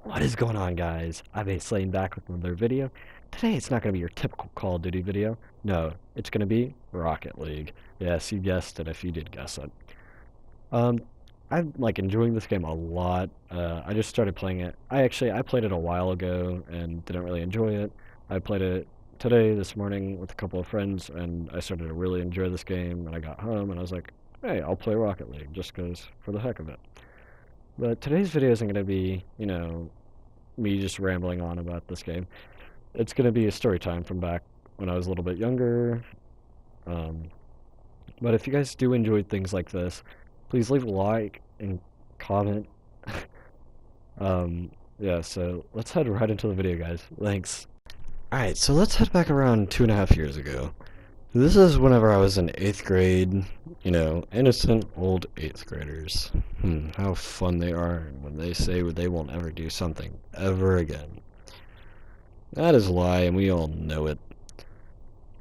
What is going on, guys? I'm Slane back with another video. Today it's not going to be your typical Call of Duty video. No, it's going to be Rocket League. Yes, you guessed it if you did guess it. Um, I'm enjoying this game a lot. I just started playing it. I played it a while ago and didn't really enjoy it. I played it today, this morning, with a couple of friends, and I started to really enjoy this game. And I got home and I was like, hey, I'll play Rocket League just 'cause for the heck of it. But today's video isn't going to be, me just rambling on about this game. It's going to be a story time from back when I was a little bit younger. Um, but if you guys do enjoy things like this, please leave a like and comment. Yeah, so let's head right into the video, guys. Thanks. Alright, so let's head back around 2.5 years ago. This is whenever I was in 8th grade, innocent old 8th graders. How fun they are when they say they won't ever do something ever again. That is a lie, and we all know it.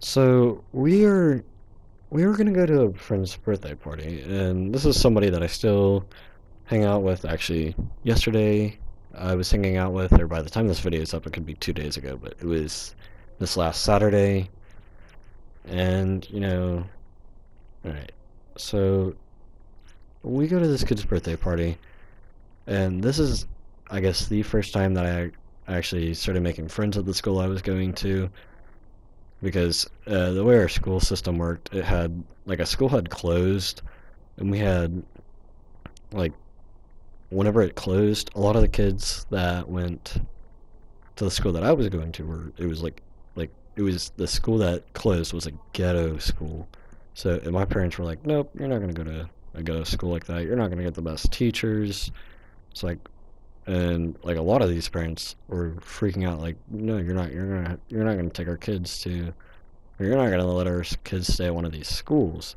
So we were gonna go to a friend's birthday party, and this is somebody that I still hang out with. Actually, yesterday I was hanging out with, or by the time this video is up, it could be 2 days ago, but it was this last Saturday, and alright. So we go to this kid's birthday party, and this is, I guess, the first time that I actually started making friends at the school I was going to, because the way our school system worked, it had, a school had closed, and we had, like, whenever it closed, a lot of the kids that went to the school that I was going to it was it was the school that closed was a ghetto school. So, and my parents were like, nope, you're not going to go to a ghetto school like that. You're not going to get the best teachers. It's like, and a lot of these parents were freaking out, like, no, you're not gonna take our kids to, or you're not gonna let our kids stay at one of these schools.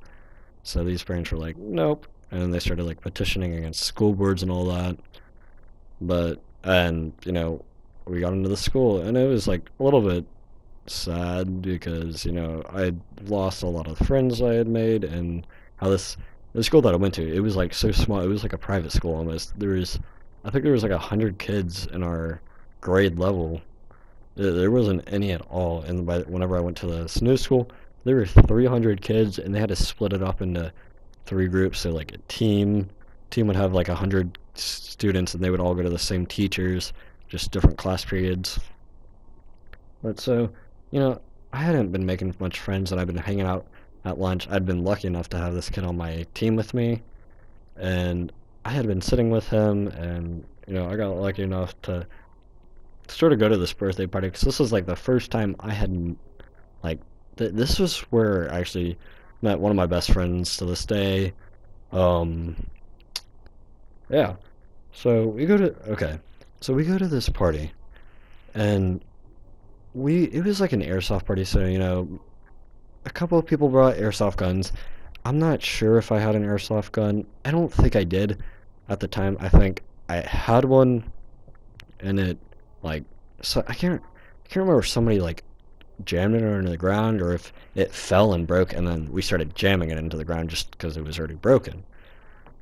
So these parents were like, nope, and they started petitioning against school boards and all that. But and we got into the school, and it was a little bit sad because I lost a lot of friends I had made, and how the school that I went to, it was so small. It was like a private school almost. I think there was 100 kids in our grade level. There wasn't any at all. And whenever I went to the snow school, there were 300 kids, and they had to split it up into three groups. So a team would have 100 students, and they would all go to the same teachers, just different class periods. But so, I hadn't been making much friends, and I've been hanging out at lunch. I'd been lucky enough to have this kid on my team with me, and I had been sitting with him, and I got lucky enough to sort of go to this birthday party, because this was the first time I had this was where I actually met one of my best friends to this day. Um, yeah. So we go to this party, and it was an airsoft party, so a couple of people brought airsoft guns. I'm not sure if I had an airsoft gun. I don't think I did at the time. I think I had one, and it so I can't remember if somebody jammed it into the ground, or if it fell and broke, and then we started jamming it into the ground just because it was already broken.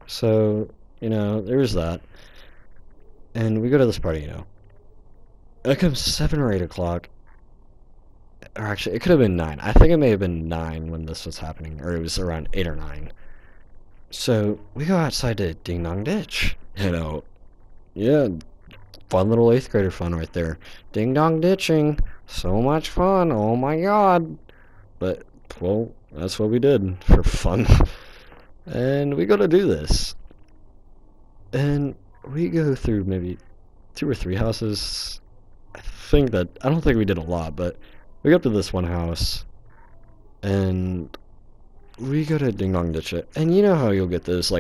So there was that, and we go to this party. It comes 7 or 8 o'clock, or actually it could have been 9. I think it may have been 9 when this was happening, or it was around 8 or 9. So we go outside to Ding Dong Ditch. Yeah, fun little 8th grader fun right there. Ding Dong Ditching. So much fun. Oh my god. But, well, that's what we did for fun. And we go to do this. And we go through maybe 2 or 3 houses. I don't think we did a lot, but we go up to this one house, and we go to Ding Dong Ditch it. And you know how you'll get this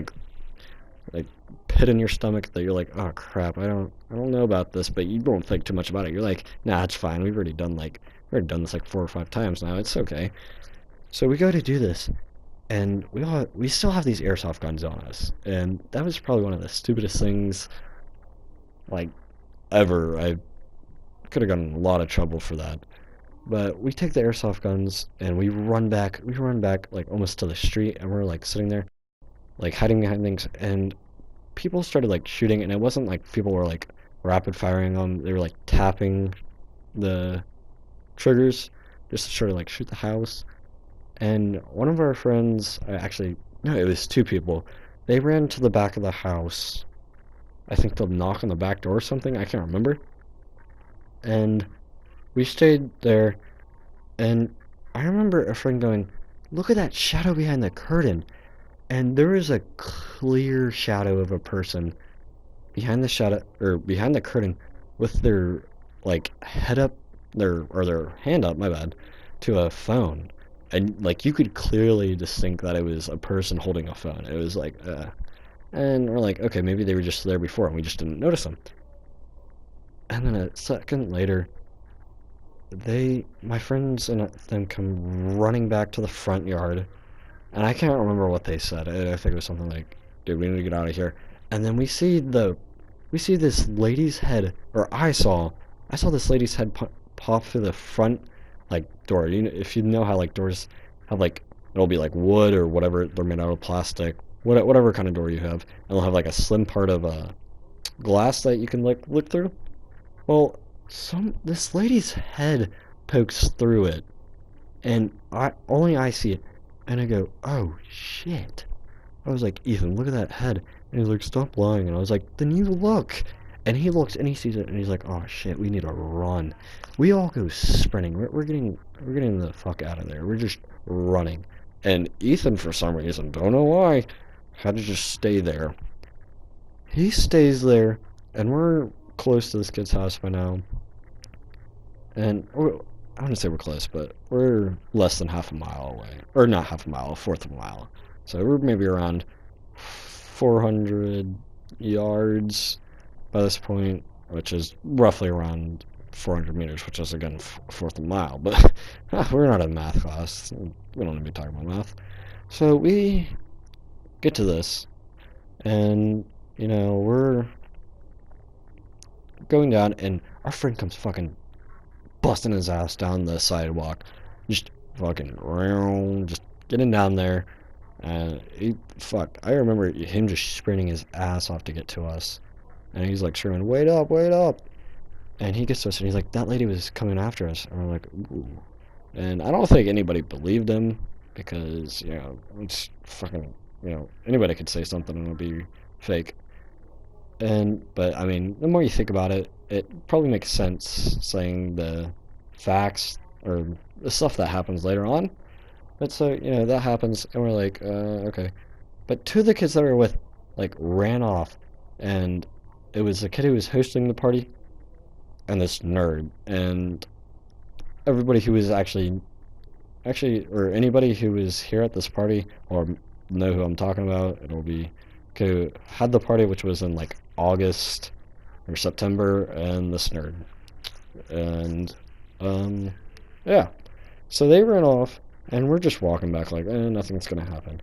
pit in your stomach that you're like, oh crap, I don't know about this, but you don't think too much about it. You're like, nah, it's fine. We've already done this 4 or 5 times now. It's okay. So we go to do this, and we still have these airsoft guns on us, and that was probably one of the stupidest things ever. I could have gotten in a lot of trouble for that. But we take the airsoft guns, and we run back almost to the street, and we're sitting there hiding behind things, and people started shooting, and it wasn't people were rapid firing them. They were like tapping the triggers just to try to like shoot the house. And one of our friends, actually, no, it was two people. They ran to the back of the house. I think they'll knock on the back door or something. I can't remember. And we stayed there. And I remember a friend going, "Look at that shadow behind the curtain." And there was a clear shadow of a person behind the shadow or behind the curtain with their like head up their hand up, my bad, to a phone. And like you could clearly distinct that it was a person holding a phone. It was like and we're like, okay, maybe they were just there before and we just didn't notice them. And then a second later, my friends and them come running back to the front yard, and I can't remember what they said. I think it was something like, "Dude, we need to get out of here." And then we see this lady's head, or I saw this lady's head pop through the front like door. You know, if you know how like doors have like it'll be like wood or whatever, they're made out of plastic, whatever kind of door you have, and they'll have like a slim part of glass that you can like look through. Well, this lady's head pokes through it, and I see it, and I go, "Oh shit!" I was like, "Ethan, look at that head," and he's like, "Stop lying," and I was like, "Then you look," and he looks and he sees it, and he's like, "Oh shit, we need to run." We all go sprinting. We're getting the fuck out of there. We're just running, and Ethan, for some reason, don't know why, had to just stay there. He stays there, and we're close to this kid's house by now. And I wouldn't say we're close, but we're less than half a mile away. Or not half a mile, a fourth of a mile. So we're maybe around 400 yards by this point, which is roughly around 400 meters, which is, again, a fourth of a mile. But we're not in math class. We don't need to be talking about math. So we get to this, and, you know, we're going down, and our friend comes fucking busting his ass down the sidewalk, just fucking just getting down there. I remember him just sprinting his ass off to get to us, and he's like screaming, "Wait up, wait up!" And he gets to us, and he's like, "That lady was coming after us," and we're like, "Ooh." And I don't think anybody believed him because it's fucking anybody could say something and it'll be fake. But I mean, the more you think about it, it probably makes sense saying the facts or the stuff that happens later on. But so, that happens, and we're like, okay. But two of the kids that we were with, like, ran off, and it was the kid who was hosting the party, and this nerd, and everybody who was or anybody who was here at this party, or know who I'm talking about, it'll be kid who had the party, which was in, like, August or September, and this nerd. And, yeah. So they ran off, and we're just walking back like, nothing's gonna happen.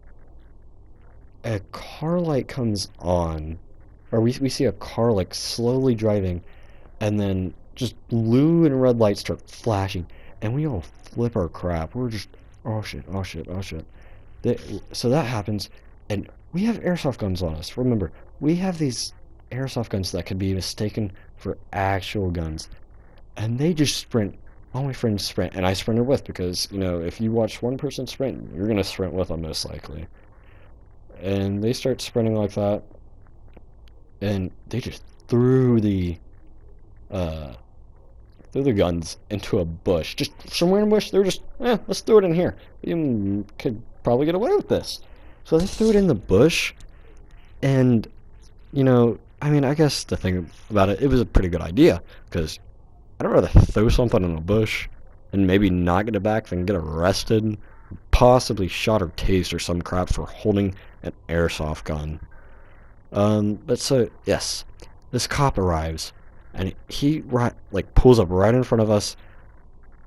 A car light comes on, or we see a car like slowly driving, and then just blue and red lights start flashing, and we all flip our crap. We're just, oh shit, oh shit, oh shit. So that happens, and we have airsoft guns on us. Remember, we have these airsoft guns that could be mistaken for actual guns, and they just sprint. All my friends sprint, and I sprinted with, because, if you watch one person sprint, you're going to sprint with them most likely. And they start sprinting like that, and they just threw the guns into a bush. Just somewhere in a bush, they were just, let's throw it in here. We could probably get away with this. So they threw it in the bush, and, I mean, I guess the thing about it was a pretty good idea, because I'd rather throw something in a bush and maybe not get it back than get arrested, possibly shot or tased or some crap for holding an airsoft gun. But so, yes, this cop arrives, and he pulls up right in front of us,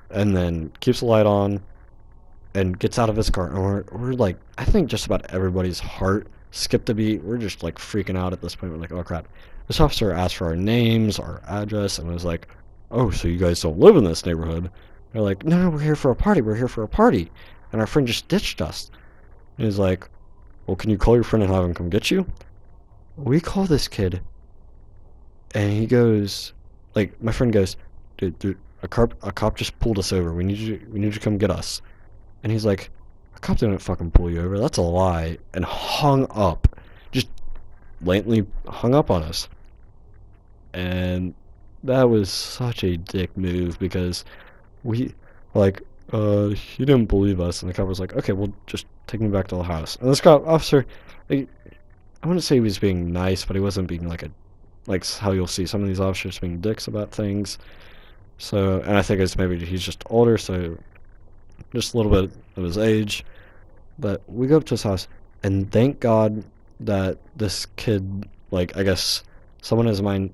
and then keeps the light on, and gets out of his car, and we're like, I think just about everybody's heart skipped a beat. We're just like freaking out at this point. We're like, oh crap. This officer asked for our names, our address, and was like, "Oh, so you guys don't live in this neighborhood?" They're like, "No, we're here for a party. We're here for a party." And our friend just ditched us. And he's like, "Well, can you call your friend and have him come get you?" We call this kid, And he goes, like, my friend goes, dude, a cop just pulled us over. We need you to come get us. And he's like, a cop didn't fucking pull you over. That's a lie. And hung up. Just blatantly hung up on us. And that was such a dick move because we, like, he didn't believe us. And the cop was like, okay, well, just take me back to the house. And this cop officer, like, I wouldn't say he was being nice, but he wasn't being like how you'll see some of these officers being dicks about things. So, and I think it's maybe he's just older, so just a little bit of his age. But we go up to his house, and thank God that this kid, like, I guess someone in his mind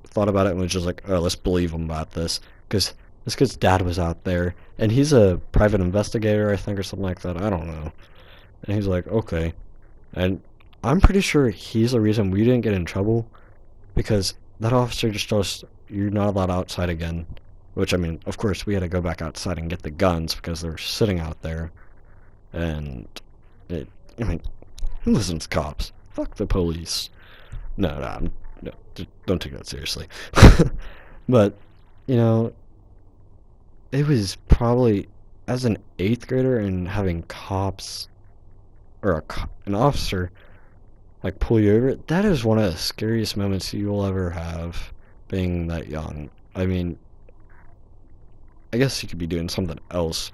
thought about it and was just like, oh, let's believe him about this. Because this kid's dad was out there, and he's a private investigator, I think, or something like that. I don't know. And he's like, okay. And I'm pretty sure he's the reason we didn't get in trouble, because that officer just told us, you're not allowed outside again. Which, I mean, of course, we had to go back outside and get the guns because they were sitting out there. And, I mean, who listens to cops? Fuck the police. No, don't take that seriously. But, you know, it was probably, as an 8th grader and having cops, or an officer, like, pull you over, that is one of the scariest moments you'll ever have being that young. I mean, I guess you could be doing something else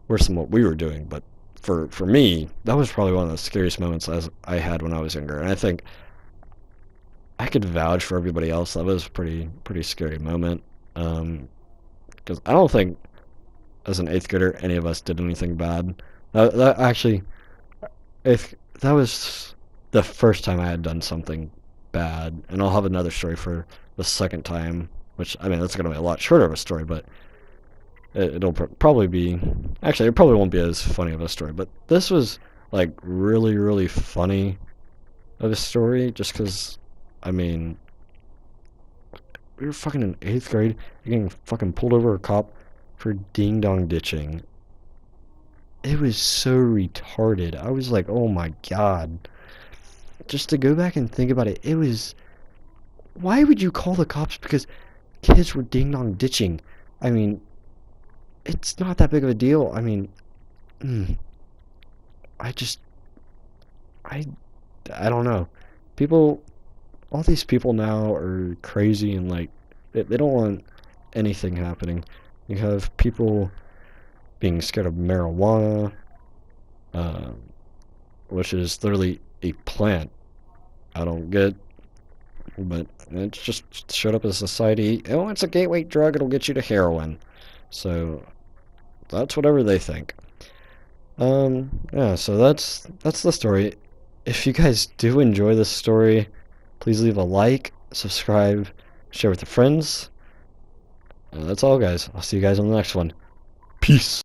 worse than what we were doing, but for me, that was probably one of the scariest moments as I had when I was younger. And I think I could vouch for everybody else. That was a pretty scary moment. Because I don't think, as an 8th grader, any of us did anything bad. That actually, if that was the first time I had done something bad, and I'll have another story for the second time, which, I mean, that's going to be a lot shorter of a story, but it'll probably be, actually, it probably won't be as funny of a story, but this was, like, really funny of a story, just because, I mean, we were fucking in 8th grade, getting fucking pulled over a cop for ding-dong ditching. It was so retarded. I was like, oh my god. Just to go back and think about it, it was, why would you call the cops because kids were ding-dong ditching? I mean, it's not that big of a deal. I mean, I just, I, I don't know. People, all these people now are crazy and, like, they don't want anything happening. You have people being scared of marijuana, uh, which is literally a plant. I don't get, but it's just showed up as society. Oh, it's a gateway drug. It'll get you to heroin. So that's whatever they think. Yeah, so that's the story. If you guys do enjoy this story, please leave a like, subscribe, share with your friends. That's all, guys. I'll see you guys on the next one. Peace.